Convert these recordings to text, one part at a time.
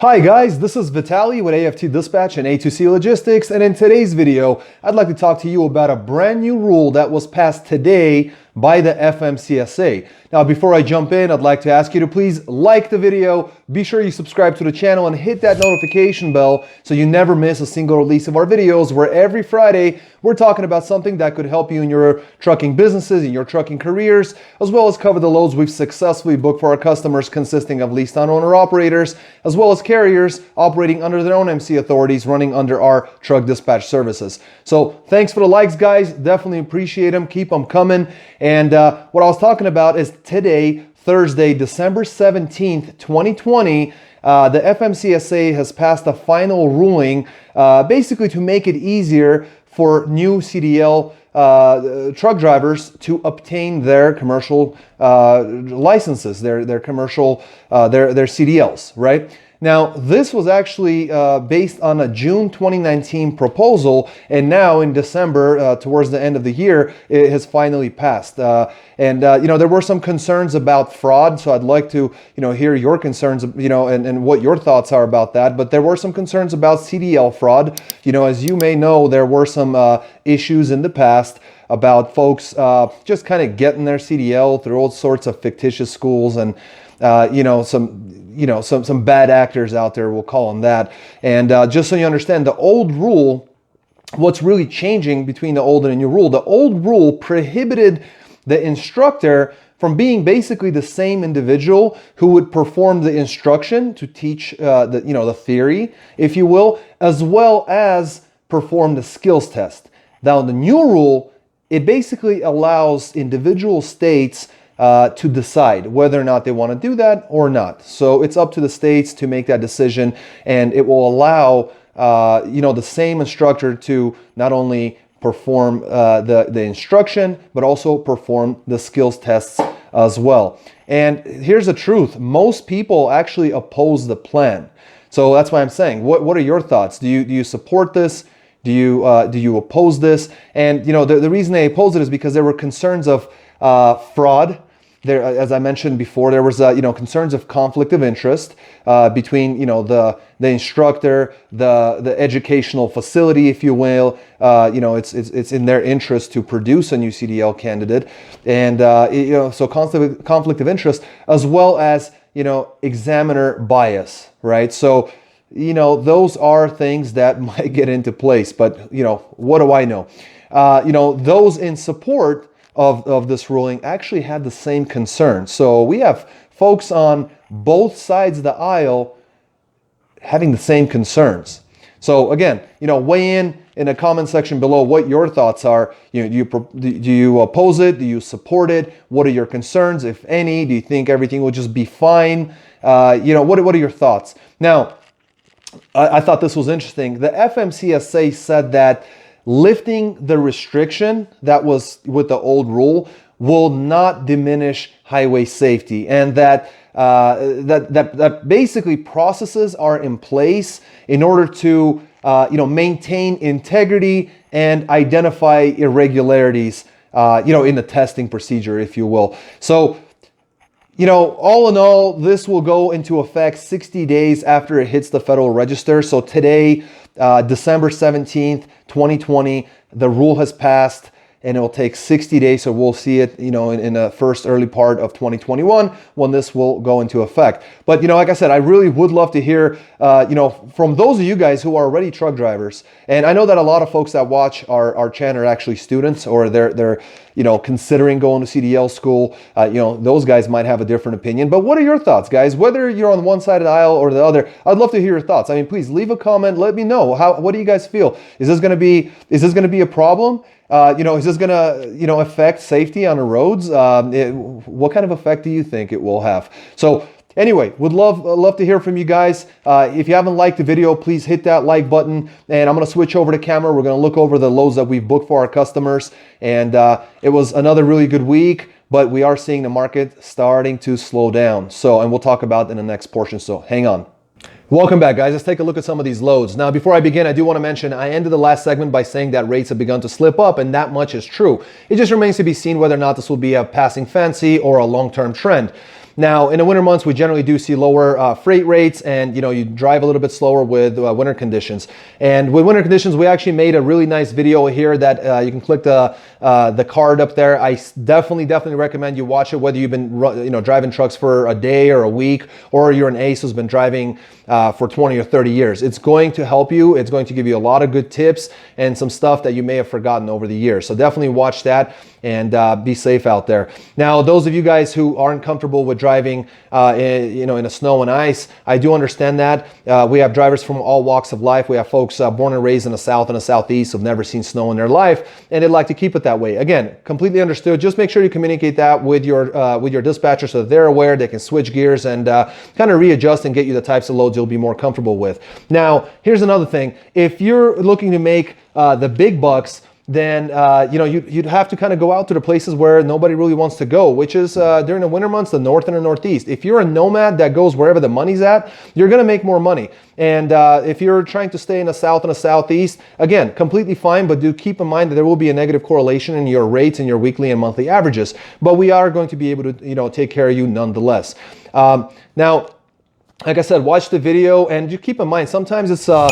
Hi guys, this is Vitaly with AFT Dispatch and A2C Logistics, and in today's video, I'd like to talk to you about a brand new rule that was passed today by the FMCSA. Now, before I jump in, I'd like to ask you to please like the video, be sure you subscribe to the channel and hit that notification bell so you never miss a single release of our videos, where every Friday we're talking about something that could help you in your trucking businesses, in your trucking careers, as well as cover the loads we've successfully booked for our customers, consisting of leased on owner operators, as well as carriers operating under their own MC authorities, running under our truck dispatch services. So thanks for the likes, guys. Definitely appreciate them. Keep them coming. And what I was talking about is today, Thursday, December 17th, 2020, the FMCSA has passed a final ruling basically to make it easier for new CDL truck drivers to obtain their commercial licenses, their commercial, their CDLs, right? Now, this was actually based on a June 2019 proposal, and now in December, towards the end of the year, it has finally passed. There were some concerns about fraud, so I'd like to, hear your concerns, and what your thoughts are about that. But there were some concerns about CDL fraud. As you may know, there were some issues in the past about folks just kind of getting their CDL through all sorts of fictitious schools and some bad actors out there, we'll call them that. And just so you understand, the old rule, what's really changing between the old and the new rule, the old rule prohibited the instructor from being basically the same individual who would perform the instruction to teach the theory, if you will, as well as perform the skills test. Now, the new rule, it basically allows individual states to decide whether or not they want to do that or not. So it's up to the states to make that decision, and it will allow the same instructor to not only perform the instruction, but also perform the skills tests as well. And here's the truth: most people actually oppose the plan. So that's why I'm saying, what are your thoughts? Do you support this? Do you oppose this? And the reason they oppose it is because there were concerns of fraud. There, as I mentioned before, there was concerns of conflict of interest between the instructor, the educational facility, if you will. It's in their interest to produce a new CDL candidate, and so conflict of interest, as well as examiner bias, right? So those are things that might get into place, but what do I know? Those in support of this ruling actually had the same concern. So we have folks on both sides of the aisle having the same concerns. So again, weigh in the comment section below what your thoughts are. Do you oppose it? Do you support it? What are your concerns, if any? Do you think everything will just be fine? What are your thoughts? Now, I thought this was interesting. The FMCSA said that lifting the restriction that was with the old rule will not diminish highway safety, and that basically processes are in place in order to maintain integrity and identify irregularities in the testing procedure, if you will. So all in all, this will go into effect 60 days after it hits the Federal Register. So today, December 17th, 2020, the rule has passed, and it will take 60 days. So we'll see it, in the first early part of 2021 when this will go into effect. But, like I said, I really would love to hear, from those of you guys who are already truck drivers. And I know that a lot of folks that watch our channel are actually students, or they're considering going to CDL school. Those guys might have a different opinion. But what are your thoughts, guys? Whether you're on one side of the aisle or the other, I'd love to hear your thoughts. I mean, please leave a comment. Let me know. What do you guys feel? Is this going to be a problem? Is this going to, affect safety on the roads? What kind of effect do you think it will have? So anyway, would love to hear from you guys. If you haven't liked the video, please hit that like button. And I'm going to switch over to camera. We're going to look over the loads that we've booked for our customers. And it was another really good week, but we are seeing the market starting to slow down. And we'll talk about it in the next portion. So hang on. Welcome back, guys. Let's take a look at some of these loads. Now, before I begin, I do want to mention I ended the last segment by saying that rates have begun to slip up, and that much is true. It just remains to be seen whether or not this will be a passing fancy or a long-term trend. Now, in the winter months, we generally do see lower freight rates, and you drive a little bit slower with winter conditions. And with winter conditions, we actually made a really nice video here that you can click the card up there. I definitely recommend you watch it, whether you've been driving trucks for a day or a week, or you're an ace who's been driving for 20 or 30 years. It's going to help you. It's going to give you a lot of good tips and some stuff that you may have forgotten over the years. So definitely watch that and be safe out there. Now, those of you guys who aren't comfortable with driving in the snow and ice, I do understand that. We have drivers from all walks of life. We have folks born and raised in the South and the Southeast who've never seen snow in their life, and they'd like to keep it that way. Again, completely understood. Just make sure you communicate that with your dispatcher so that they're aware. They can switch gears and kind of readjust and get you the types of loads you'll be more comfortable with. Now, here's another thing. If you're looking to make the big bucks, then you'd have to kind of go out to the places where nobody really wants to go, which is during the winter months, the North and the Northeast. If you're a nomad that goes wherever the money's at, you're going to make more money. And if you're trying to stay in the South and the Southeast, again, completely fine, but do keep in mind that there will be a negative correlation in your rates and your weekly and monthly averages. But we are going to be able to take care of you nonetheless. Now, like I said, watch the video, and you keep in mind sometimes it's a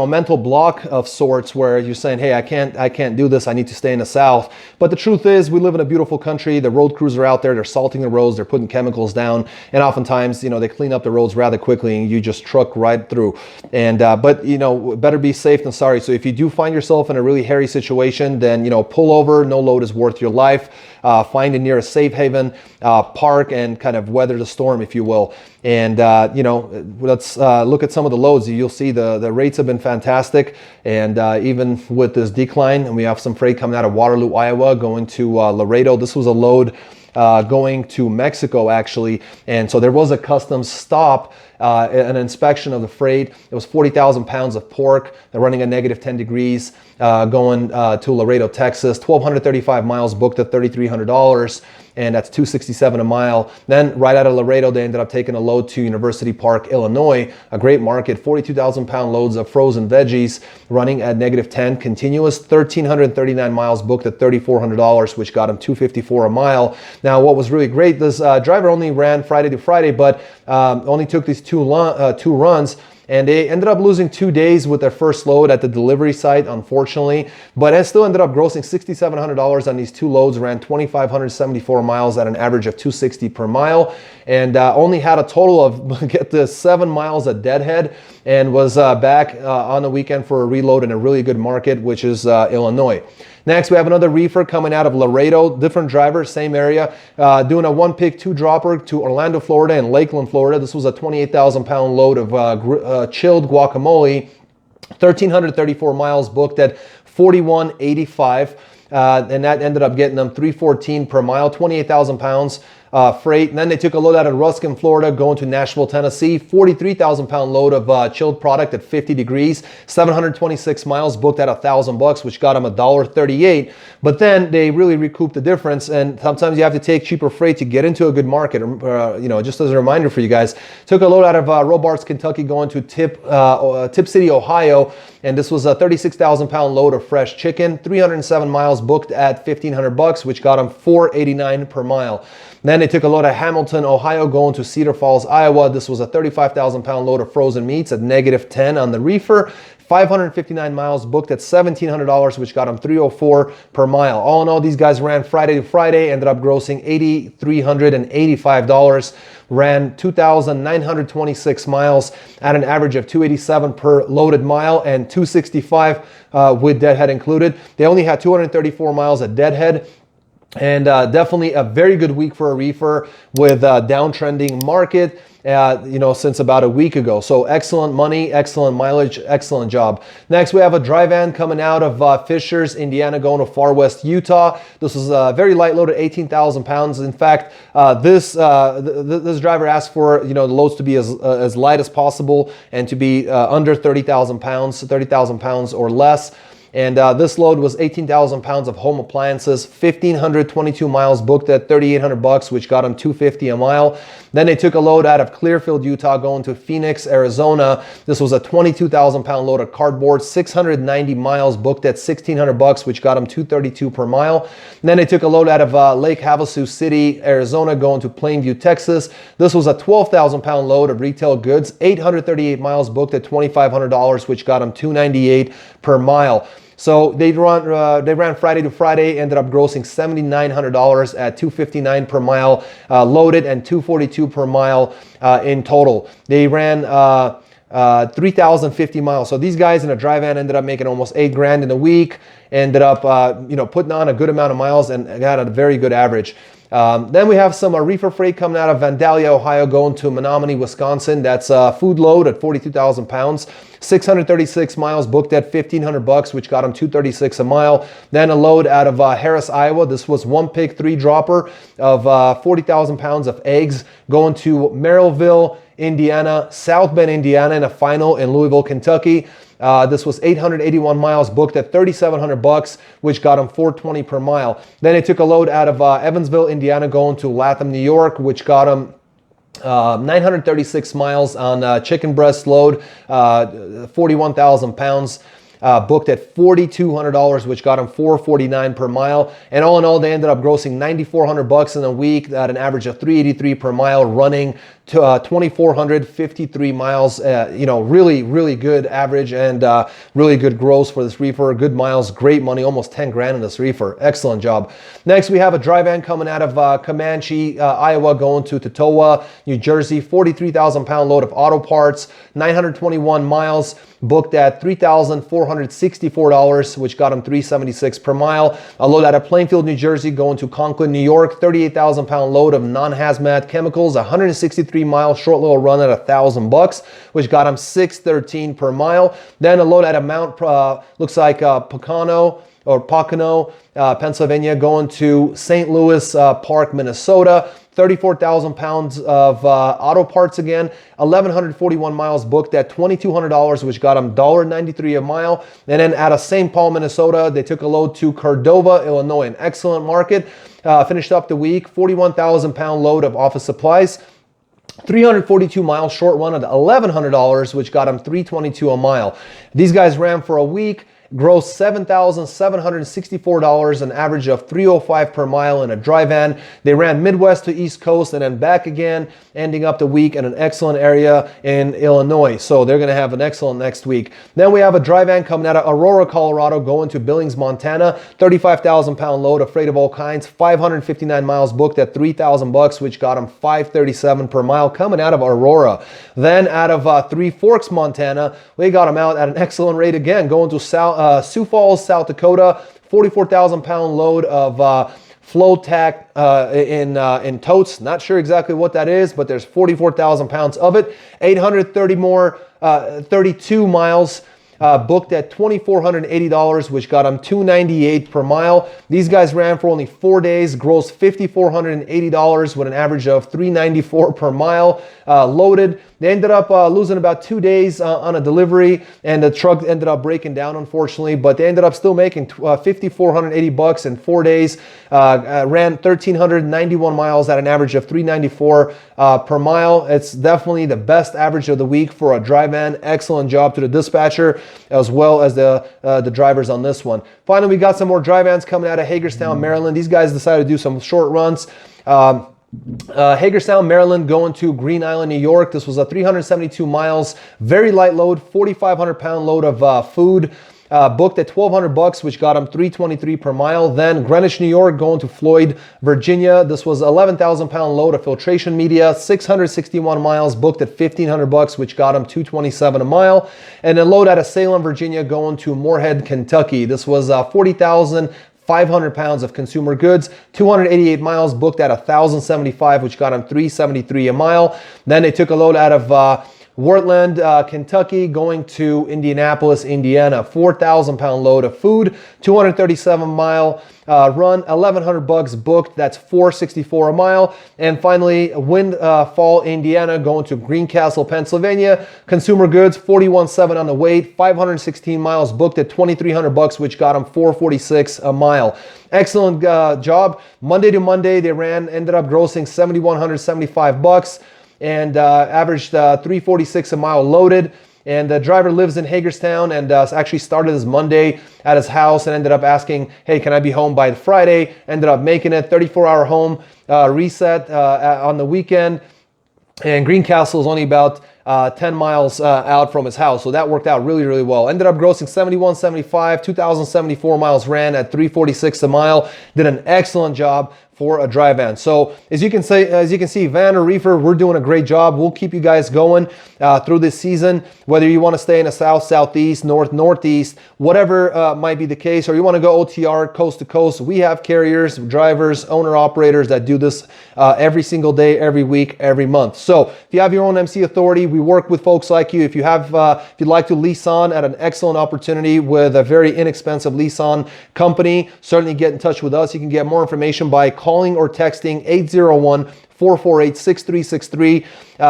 mental block of sorts where you're saying, hey, I can't do this. I need to stay in the South. But the truth is, we live in a beautiful country. The road crews are out there. They're salting the roads. They're putting chemicals down. And oftentimes, they clean up the roads rather quickly, and you just truck right through. And but better be safe than sorry. So if you do find yourself in a really hairy situation, then pull over. No load is worth your life. Find the nearest safe haven, park, and kind of weather the storm, if you will. And let's look at some of the loads. You'll see the rates have been fantastic, and even with this decline, and we have some freight coming out of Waterloo, Iowa, going to Laredo. This was a load going to Mexico, actually, and so there was a customs stop, an inspection of the freight. It was 40,000 pounds of pork. They're running at negative 10 degrees, going to Laredo, Texas. 1,235 miles booked at $3,300. And that's $267 a mile. Then right out of Laredo, they ended up taking a load to University Park, Illinois, a great market, 42,000 pound loads of frozen veggies running at negative 10 continuous, 1,339 miles booked at $3,400, which got him $254 a mile. Now, what was really great, this driver only ran Friday to Friday, but only took these two runs. And they ended up losing 2 days with their first load at the delivery site, unfortunately. But it still ended up grossing $6,700 on these two loads, ran 2,574 miles at an average of $260 per mile, and only had a total of, get this, 7 miles at deadhead, and was back on the weekend for a reload in a really good market, which is Illinois. Next, we have another reefer coming out of Laredo, different driver, same area, doing a one-pick, two-dropper to Orlando, Florida and Lakeland, Florida. This was a 28,000 pound load of chilled guacamole, 1,334 miles booked at $41.85, and that ended up getting them $314 per mile, 28,000 pounds. Freight. And then they took a load out of Ruskin, Florida, going to Nashville, Tennessee. 43,000 pound load of chilled product at 50 degrees. 726 miles booked at $1,000, which got them $1.38. But then they really recouped the difference. And sometimes you have to take cheaper freight to get into a good market. Just as a reminder for you guys, took a load out of Robarts, Kentucky, going to Tip City, Ohio. And this was a 36,000 pound load of fresh chicken. 307 miles booked at $1,500, which got them $489 per mile. Then they took a load at Hamilton, Ohio, going to Cedar Falls, Iowa. This was a 35,000 pound load of frozen meats at negative 10 on the reefer. 559 miles booked at $1,700, which got them $304 per mile. All in all, these guys ran Friday to Friday, ended up grossing $8,385, ran 2,926 miles at an average of $287 per loaded mile and $265 with deadhead included. They only had 234 miles at deadhead. And definitely a very good week for a reefer with a downtrending market, since about a week ago. So excellent money, excellent mileage, excellent job. Next, we have a dry van coming out of Fishers, Indiana, going to Far West, Utah. This was a very light load at 18,000 pounds. In fact, this driver asked for the loads to be as light as possible and to be under 30,000 pounds or less. And this load was 18,000 pounds of home appliances, 1,522 miles booked at $3,800, which got him $250 a mile. Then they took a load out of Clearfield, Utah, going to Phoenix, Arizona. This was a 22,000 pound load of cardboard, 690 miles, booked at $1,600, which got them $232 per mile. And then they took a load out of Lake Havasu City, Arizona, going to Plainview, Texas. This was a 12,000 pound load of retail goods, 838 miles, booked at $2,500, which got them $298 per mile. So they ran Friday to Friday, ended up grossing $7,900 at $259 per mile loaded and $242 per mile in total. They ran 3,050 miles. So these guys in a dry van ended up making almost $8,000 in a week. Ended up putting on a good amount of miles and got a very good average. Then we have some reefer freight coming out of Vandalia, Ohio, going to Menominee, Wisconsin. That's a food load at 42,000 pounds, 636 miles, booked at $1,500, which got them $236 a mile. Then a load out of Harris, Iowa. This was one pig, three dropper of 40,000 pounds of eggs, going to Merrillville, Indiana, South Bend, Indiana, and a final in Louisville, Kentucky. This was 881 miles, booked at $3,700, which got them $420 per mile. Then they took a load out of Evansville, Indiana, going to Latham, New York, which got them 936 miles on chicken breast load, 41,000 pounds. Booked at $4,200, which got them $449 per mile. And all in all, they ended up grossing $9,400 in a week at an average of $383 per mile, running to 2,453 miles. Really, really good average and really good gross for this reefer. Good miles, great money, almost $10,000 in this reefer. Excellent job. Next, we have a dry van coming out of Comanche, Iowa, going to Totowa, New Jersey. 43,000 pound load of auto parts, 921 miles. Booked at $3,464, which got him $376 per mile. A load out of Plainfield, New Jersey, going to Conklin, New York. 38,000 pound load of non-hazmat chemicals, 163 mile short little run at $1,000, which got him $613 per mile. Then a load out of Mount, looks like Pocono, Pennsylvania, going to St. Louis Park, Minnesota. 34,000 pounds of auto parts again, 1,141 miles, booked at $2,200, which got them $1.93 a mile. And then out of St. Paul, Minnesota, they took a load to Cordova, Illinois, an excellent market. Finished up the week, 41,000 pound load of office supplies. 342 miles short run at $1,100, which got them $322 a mile. These guys ran for a week, gross $7,764, an average of $305 per mile in a dry van. They ran Midwest to East Coast and then back again, ending up the week in an excellent area in Illinois. So they're going to have an excellent next week. Then we have a dry van coming out of Aurora, Colorado, going to Billings, Montana. 35,000 pound load of freight of all kinds, 559 miles, booked at $3,000, which got them $537 per mile coming out of Aurora. Then out of Three Forks, Montana, we got them out at an excellent rate again, going to Sioux Falls, South Dakota. 44,000 pound load of flow tack in totes. Not sure exactly what that is, but there's 44,000 pounds of it. 32 miles. Booked at $2,480, which got them $298 per mile. These guys ran for only 4 days, grossed $5,480 with an average of $394 per mile loaded. They ended up losing about 2 days on a delivery, and the truck ended up breaking down, unfortunately, but they ended up still making $5,480 in 4 days. Ran 1,391 miles at an average of $394 per mile. It's definitely the best average of the week for a dry van. Excellent job to the dispatcher as well as the drivers on this one. Finally, we got some more dry vans coming out of Hagerstown, Maryland. These guys decided to do some short runs. Hagerstown, Maryland, going to Green Island, New York. This was a 372 miles, very light load, 4,500 pound load of food. Booked at $1,200, which got them $323 per mile. Then Greenwich, New York, going to Floyd, Virginia. This was 11,000 pound load of filtration media, 661 miles, booked at $1,500, which got them $227 a mile. And then load out of Salem, Virginia, going to Moorhead, Kentucky. This was 40,500 pounds of consumer goods, 288 miles, booked at $1,075, which got them $373 a mile. Then they took a load out of Wortland, Kentucky, going to Indianapolis, Indiana. 4,000-pound load of food, 237-mile run, $1,100 booked. That's $464 a mile. And finally, Windfall, Indiana, going to Greencastle, Pennsylvania. Consumer goods, 41.7 on the weight, 516 miles booked at $2,300, which got them $446 a mile. Excellent job. Monday to Monday, they ended up grossing $7,175 and averaged $346 a mile loaded. And the driver lives in Hagerstown and actually started his Monday at his house and ended up asking, hey, can I be home by Friday? Ended up making it 34-hour home reset on the weekend. And Greencastle is only about 10 miles out from his house. So that worked out really, really well. Ended up grossing $7,175, 2,074 miles ran at $346 a mile. Did an excellent job for a dry van. So as you can see, van or reefer, we're doing a great job. We'll keep you guys going through this season, whether you want to stay in the south, southeast, north, northeast, whatever might be the case, or you want to go OTR coast to coast. We have carriers, drivers, owner operators that do this every single day, every week, every month. So if you have your own MC authority, we work with folks like you. If you have, if you'd like to lease on at an excellent opportunity with a very inexpensive lease on company, certainly get in touch with us. You can get more information by calling or texting 801-448-6363.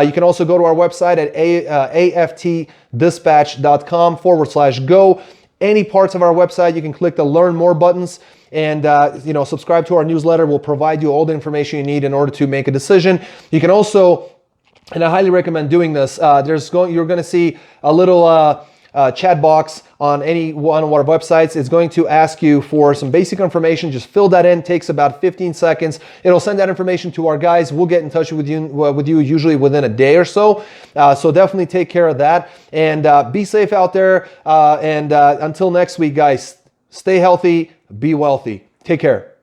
You can also go to our website at aftdispatch.com/go. Any parts of our website, you can click the Learn More buttons and subscribe to our newsletter. We'll provide you all the information you need in order to make a decision. You can also, and I highly recommend doing this, you're going to see a little chat box on any one of our websites. It's going to ask you for some basic information. Just fill that in. Takes about 15 seconds. It'll send that information to our guys. We'll get in touch with you usually within a day or so. So definitely take care of that and be safe out there. And until next week, guys, stay healthy, be wealthy. Take care.